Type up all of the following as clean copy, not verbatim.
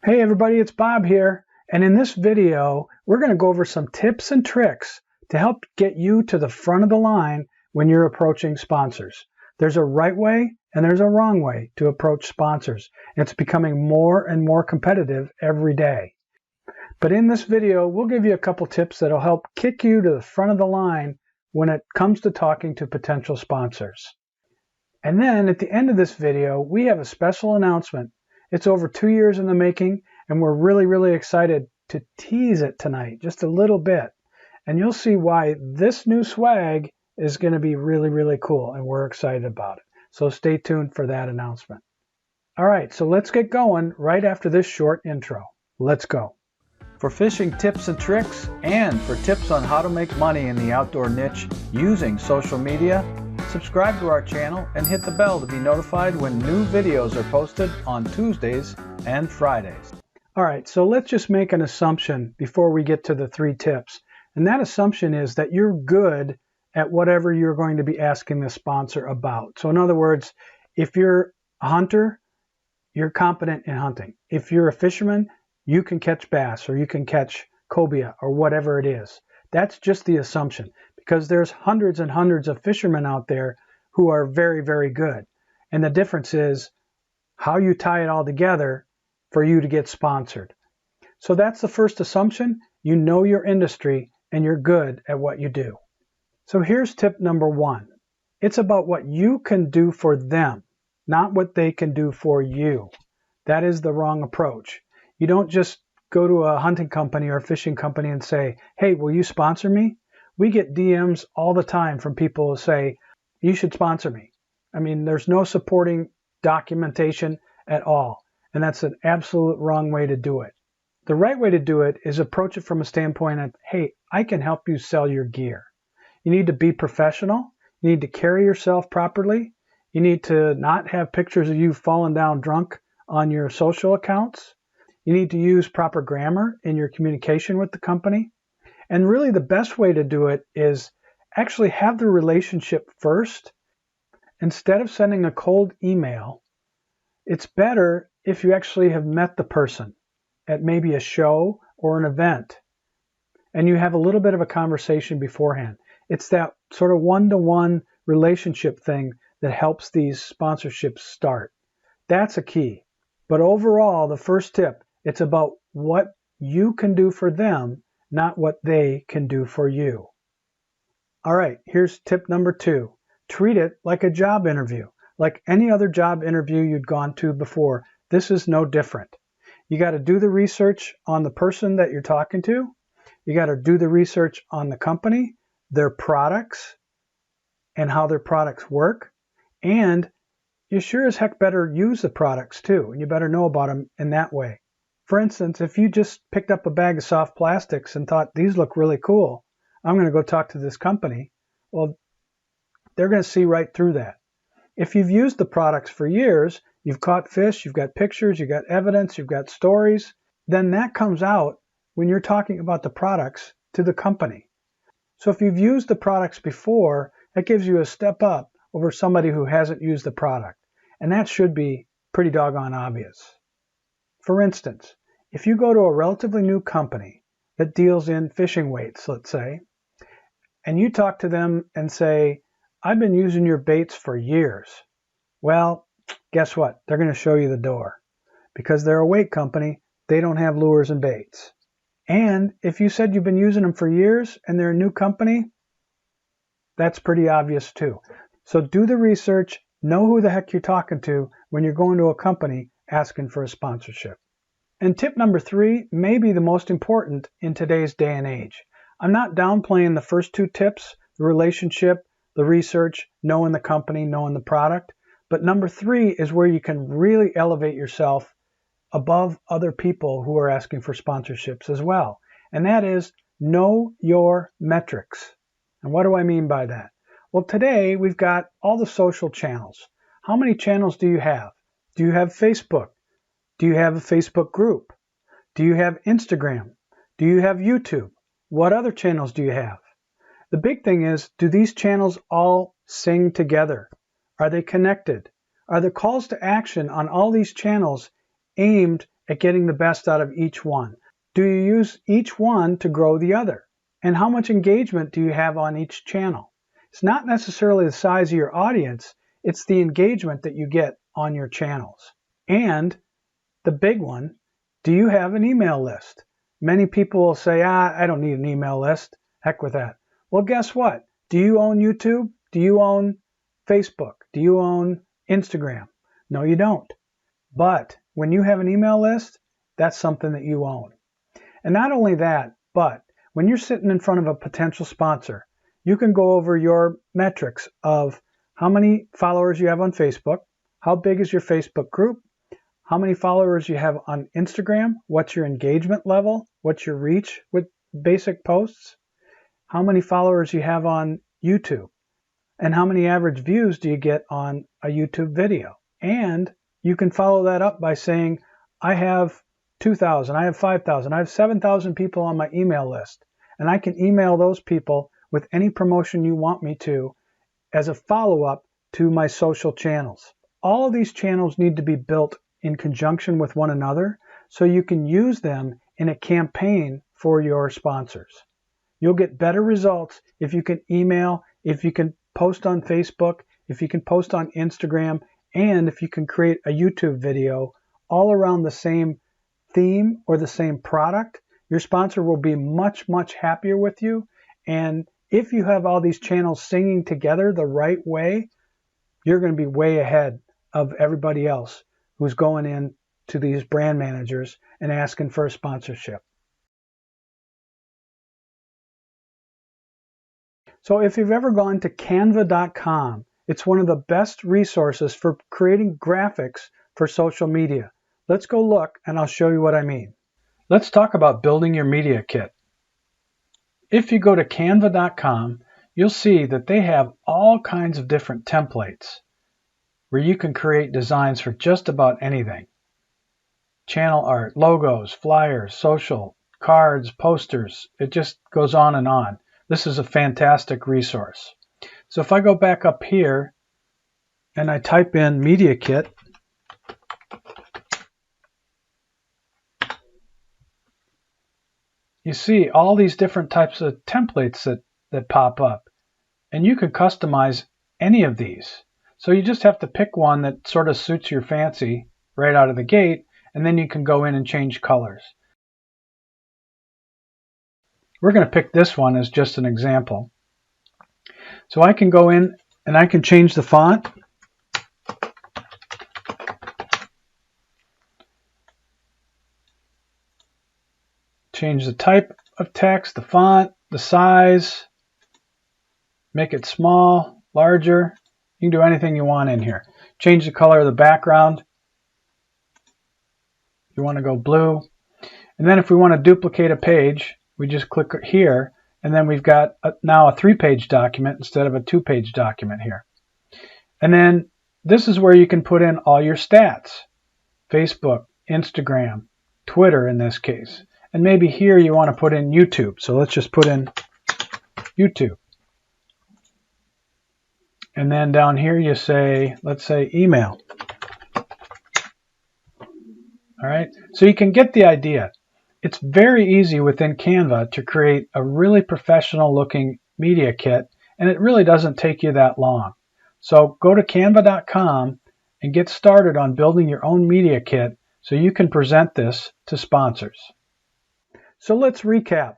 Hey everybody, it's Bob here, and in this video we're going to go over some tips and tricks to help get you to the front of the line when you're approaching sponsors. There's a right way and there's a wrong way to approach sponsors. It's becoming more and more competitive every day. But in this video we'll give you a couple tips that'll help kick you to the front of the line when it comes to talking to potential sponsors. And then at the end of this video we have a special announcement. It's over 2 years in the making, and we're really excited to tease it tonight just a little bit. And you'll see why this new swag is going to be really cool, and we're excited about it. So stay tuned for that announcement. All right, so let's get going right after this short intro. Let's go. For fishing tips and tricks, and for tips on how to make money in the outdoor niche using social media, subscribe to our channel and hit the bell to be notified when new videos are posted on Tuesdays and Fridays. All right, so let's just make an assumption before we get to the 3 tips. And that assumption is that you're good at whatever you're going to be asking the sponsor about. So in other words, if you're a hunter, you're competent in hunting. If you're a fisherman, you can catch bass or you can catch cobia or whatever it is. That's just the assumption, because there's hundreds and hundreds of fishermen out there who are very good. And the difference is how you tie it all together for you to get sponsored. So that's the first assumption. You know your industry and you're good at what you do. So here's tip number 1. It's about what you can do for them, not what they can do for you. That is the wrong approach. You don't just go to a hunting company or a fishing company and say, hey, will you sponsor me? We get DMs all the time from people who say, you should sponsor me. I mean, there's no supporting documentation at all. And that's an absolute wrong way to do it. The right way to do it is approach it from a standpoint of, hey, I can help you sell your gear. You need to be professional. You need to carry yourself properly. You need to not have pictures of you falling down drunk on your social accounts. You need to use proper grammar in your communication with the company. And really the best way to do it is actually have the relationship first. Instead of sending a cold email, it's better if you actually have met the person at maybe a show or an event and you have a little bit of a conversation beforehand. It's that sort of one-to-one relationship thing that helps these sponsorships start. That's a key. But overall, the first tip, it's about what you can do for them, not what they can do for you. All right, here's tip number 2. Treat it like a job interview. Like any other job interview you'd gone to before, this is no different. You got to do the research on the person that you're talking to. You got to do the research on the company, their products, and how their products work. And you sure as heck better use the products too, and you better know about them in that way. For instance, if you just picked up a bag of soft plastics and thought, these look really cool, I'm going to go talk to this company, well, they're going to see right through that. If you've used the products for years, you've caught fish, you've got pictures, you've got evidence, you've got stories, then that comes out when you're talking about the products to the company. So if you've used the products before, that gives you a step up over somebody who hasn't used the product. And that should be pretty doggone obvious. For instance, if you go to a relatively new company that deals in fishing weights, let's say, and you talk to them and say, I've been using your baits for years. Well, guess what? They're going to show you the door. Because they're a weight company, they don't have lures and baits. And if you said you've been using them for years and they're a new company, that's pretty obvious too. So do the research, know who the heck you're talking to when you're going to a company asking for a sponsorship. And tip number 3 may be the most important in today's day and age. I'm not downplaying the first 2 tips, the relationship, the research, knowing the company, knowing the product. But number 3 is where you can really elevate yourself above other people who are asking for sponsorships as well. And that is know your metrics. And what do I mean by that? Well, today we've got all the social channels. How many channels do you have? Do you have Facebook? Do you have a Facebook group? Do you have Instagram? Do you have YouTube? What other channels do you have? The big thing is, do these channels all sing together? Are they connected? Are the calls to action on all these channels aimed at getting the best out of each one? Do you use each one to grow the other? And how much engagement do you have on each channel? It's not necessarily the size of your audience, it's the engagement that you get on your channels. And the big one, do you have an email list? Many people will say, I don't need an email list. Heck with that. Well, guess what? Do you own YouTube? Do you own Facebook? Do you own Instagram? No, you don't. But when you have an email list, that's something that you own. And not only that, but when you're sitting in front of a potential sponsor, you can go over your metrics of how many followers you have on Facebook, how big is your Facebook group, how many followers you have on Instagram, what's your engagement level, what's your reach with basic posts, how many followers you have on YouTube, and how many average views do you get on a YouTube video. And you can follow that up by saying, I have 2,000, I have 5,000, I have 7,000 people on my email list, and I can email those people with any promotion you want me to as a follow-up to my social channels. All of these channels need to be built in conjunction with one another so you can use them in a campaign for your sponsors. You'll get better results if you can email, if you can post on Facebook, if you can post on Instagram, and if you can create a YouTube video all around the same theme or the same product. Your sponsor will be much, much happier with you. And if you have all these channels singing together the right way, you're going to be way ahead of everybody else who's going in to these brand managers and asking for a sponsorship. So if you've ever gone to Canva.com, it's one of the best resources for creating graphics for social media. Let's go look and I'll show you what I mean. Let's talk about building your media kit. If you go to Canva.com, you'll see that they have all kinds of different templates where you can create designs for just about anything. Channel art, logos, flyers, social, cards, posters, it just goes on and on. This is a fantastic resource. So if I go back up here and I type in Media Kit, you see all these different types of templates that pop up. And you can customize any of these. So you just have to pick one that sort of suits your fancy right out of the gate, and then you can go in and change colors. We're going to pick this one as just an example. So I can go in and I can change the font. Change the type of text, the font, the size, make it small, larger. You can do anything you want in here. Change the color of the background. You want to go blue. And then if we want to duplicate a page, we just click here, and then we've got now a 3-page document instead of a 2-page document here. And then this is where you can put in all your stats. Facebook, Instagram, Twitter in this case. And maybe here you want to put in YouTube. So let's just put in YouTube. And then down here you say, let's say email. All right, so you can get the idea. It's very easy within Canva to create a really professional looking media kit, and it really doesn't take you that long. So go to Canva.com and get started on building your own media kit so you can present this to sponsors. So let's recap.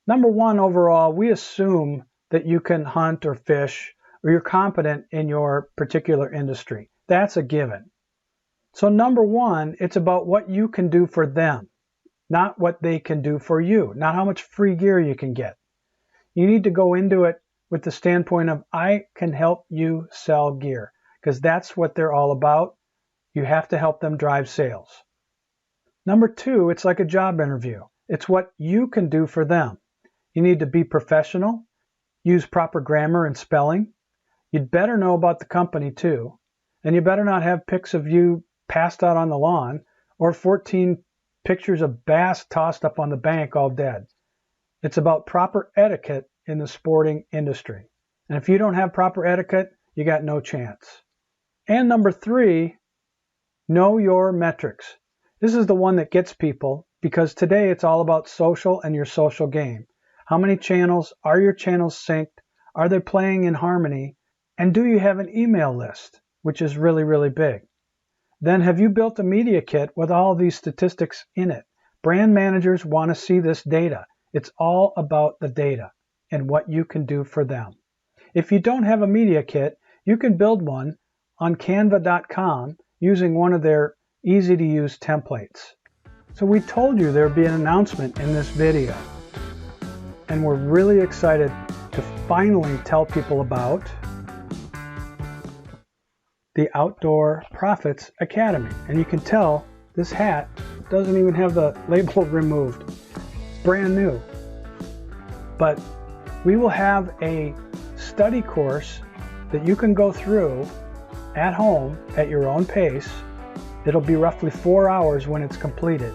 Number one, overall, we assume that you can hunt or fish or you're competent in your particular industry. That's a given. So number one, it's about what you can do for them, not what they can do for you, not how much free gear you can get. You need to go into it with the standpoint of, I can help you sell gear, because that's what they're all about. You have to help them drive sales. Number two, it's like a job interview. It's what you can do for them. You need to be professional, use proper grammar and spelling. You'd better know about the company too, and you better not have pics of you passed out on the lawn or 14 pictures of bass tossed up on the bank all dead. It's about proper etiquette in the sporting industry. And if you don't have proper etiquette, you got no chance. And number three, know your metrics. This is the one that gets people because today it's all about social and your social game. How many channels? Are your channels synced? Are they playing in harmony? And do you have an email list, which is really, really big? Then have you built a media kit with all these statistics in it? Brand managers want to see this data. It's all about the data and what you can do for them. If you don't have a media kit, you can build one on Canva.com using one of their easy-to-use templates. So we told you there'd be an announcement in this video, and we're really excited to finally tell people about the Outdoor Profits Academy. And you can tell this hat doesn't even have the label removed. It's brand new. But we will have a study course that you can go through at home at your own pace. It'll be roughly 4 hours when it's completed.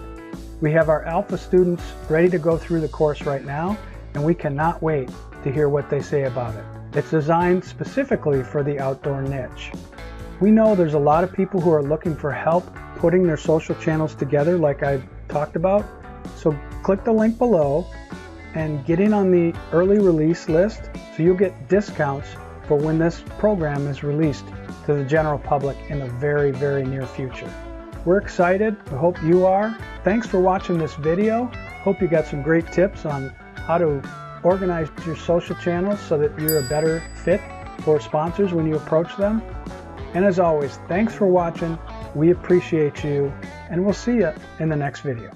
We have our alpha students ready to go through the course right now, and we cannot wait to hear what they say about it. It's designed specifically for the outdoor niche. We know there's a lot of people who are looking for help putting their social channels together like I talked about. So click the link below and get in on the early release list so you'll get discounts for when this program is released to the general public in the very, very near future. We're excited. I hope you are. Thanks for watching this video. Hope you got some great tips on how to organize your social channels so that you're a better fit for sponsors when you approach them. And as always, thanks for watching. We appreciate you, and we'll see you in the next video.